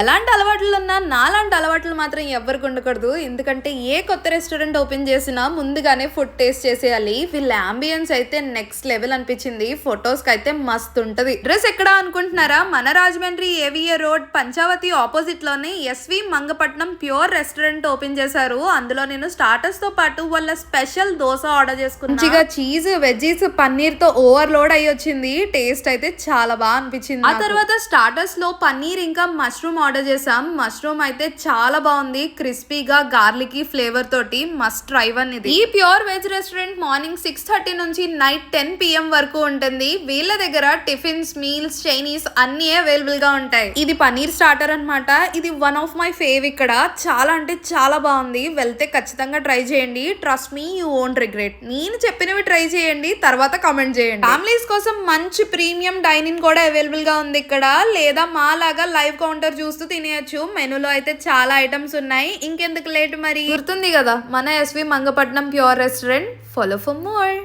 ఎలాంటి అలవాట్లున్నా నాలాంటి అలవాట్లు మాత్రం ఎవ్వరికి ఉండకూడదు. ఎందుకంటే ఏ కొత్త రెస్టారెంట్ ఓపెన్ చేసినా ముందుగానే ఫుడ్ టేస్ట్ చేసేయాలి. వీళ్ళ అంబియన్స్ అయితే నెక్స్ట్ లెవెల్ అనిపించింది. ఫొటోస్ కి అయితే మస్తు ఉంటది. డ్రెస్ ఎక్కడ అనుకుంటున్నారా? మన Rajahmundry AVA road Panchavati opposite లోనే SV Mangapatnam pure restaurant open చేశారు. అందులో నేను స్టార్టర్స్ తో పాటు వాళ్ళ స్పెషల్ దోశ ఆర్డర్ చేసుకున్నా. మంచిగా చీజ్ వెజ్జీస్ పన్నీర్ తో ఓవర్లోడ్ అయ్యి వచ్చింది. టేస్ట్ అయితే చాలా బాగా అనిపించింది. ఆ తర్వాత స్టార్టర్స్ లో పన్నీర్ ఇంకా మష్రూమ్ ఆర్డర్ చేసాం. మష్రూమ్ అయితే చాలా బాగుంది. క్రిస్పీగా గార్లికీ ఫ్లేవర్ తోటి మస్ట్ ట్రై వన్ ఇది. ఈ ప్యూర్ వెజ్ రెస్టారెంట్ మార్నింగ్ 6:30 నుంచి నైట్ 10 PM వరకు ఉంటుంది. వీళ్ళ దగ్గర టిఫిన్స్, మీల్స్, చైనీస్ అన్ని అవైలబుల్ గా ఉంటాయి. ఇది పన్నీర్ స్టార్టర్ అన్నమాట. ఇది వన్ ఆఫ్ మై ఫేవ్. ఇక్కడ చాలా అంటే చాలా బాగుంది. వెళ్తే ఖచ్చితంగా ట్రై చేయండి. Trust me, you won't regret. నేను చెప్పినవి ట్రై చేయండి, తర్వాత కామెంట్ చేయండి. ఫ్యామిలీస్ కోసం మంచి ప్రీమియం డైనింగ్ కూడా అవైలబుల్ గా ఉంది ఇక్కడ. లేదా మా లాగా లైవ్ కౌంటర్ చూస్తూ తినేయచ్చు. మెనూలో అయితే చాలా ఐటమ్స్ ఉన్నాయి. ఇంకెందుకు లేట్, మరి గుర్తుంది కదా మన SV Mangapatnam pure restaurant. Follow for more.